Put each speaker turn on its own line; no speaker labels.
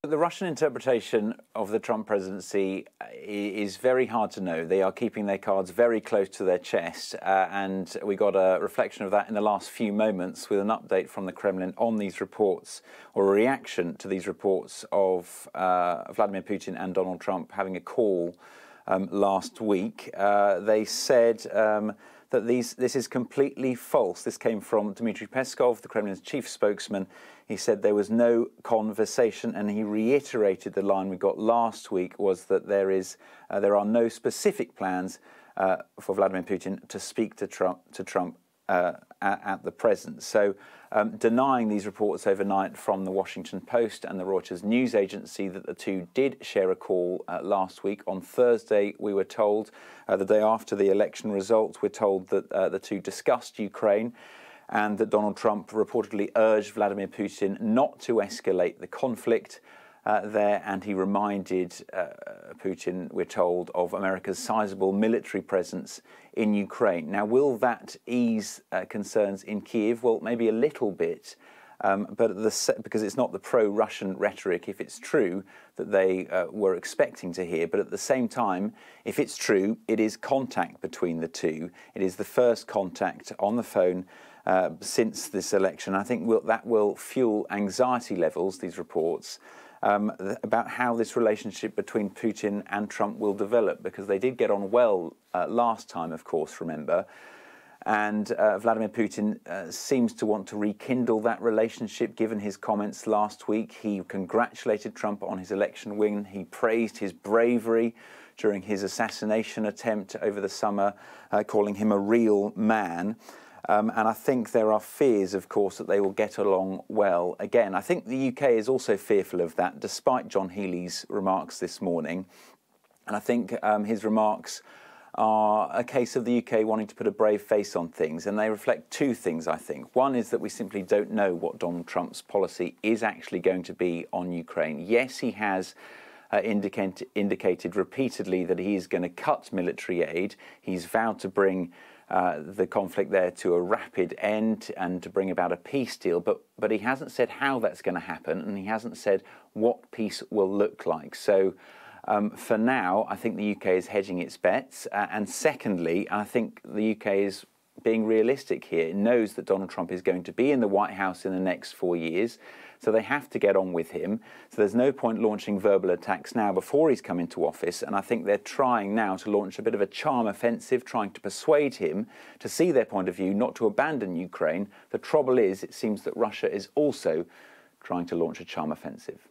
The Russian interpretation of the Trump presidency is very hard to know. They are keeping their cards very close to their chest, and we got a reflection of that in the last few moments with an update from the Kremlin on these reports, or a reaction to these reports of Vladimir Putin and Donald Trump having a call last week. They said that this is completely false. This came from Dmitry Peskov, the Kremlin's chief spokesman. He said there was no conversation, and he reiterated the line we got last week was that there are no specific plans for Vladimir Putin to speak to Trump at the present. So denying these reports overnight from the Washington Post and the Reuters news agency that the two did share a call last week. On Thursday, we were told, the day after the election results, we're told that the two discussed Ukraine and that Donald Trump reportedly urged Vladimir Putin not to escalate the conflict there, and he reminded Putin, we're told, of America's sizable military presence in Ukraine. Now, will that ease concerns in Kyiv? Well, maybe a little bit, but because it's not the pro-Russian rhetoric, if it's true, that they were expecting to hear. But at the same time, if it's true, it is contact between the two. It is the first contact on the phone since this election. I think that will fuel anxiety levels, these reports, about how this relationship between Putin and Trump will develop, because they did get on well last time, of course, remember. And Vladimir Putin seems to want to rekindle that relationship, given his comments last week. He congratulated Trump on his election win. He praised his bravery during his assassination attempt over the summer, calling him a real man. And I think there are fears, of course, that they will get along well again. I think the UK is also fearful of that, despite John Healey's remarks this morning. And I think his remarks are a case of the UK wanting to put a brave face on things. And they reflect two things, I think. One is that we simply don't know what Donald Trump's policy is actually going to be on Ukraine. Yes, he has indicated repeatedly that he is going to cut military aid. He's vowed to bring the conflict there to a rapid end and to bring about a peace deal, but he hasn't said how that's going to happen, and he hasn't said what peace will look like. So for now, I think the UK is hedging its bets, and secondly, I think the UK is being realistic here. It knows that Donald Trump is going to be in the White House in the next 4 years, so they have to get on with him. So there's no point launching verbal attacks now before he's come into office, and I think they're trying now to launch a bit of a charm offensive, trying to persuade him to see their point of view, not to abandon Ukraine. The trouble is, it seems that Russia is also trying to launch a charm offensive.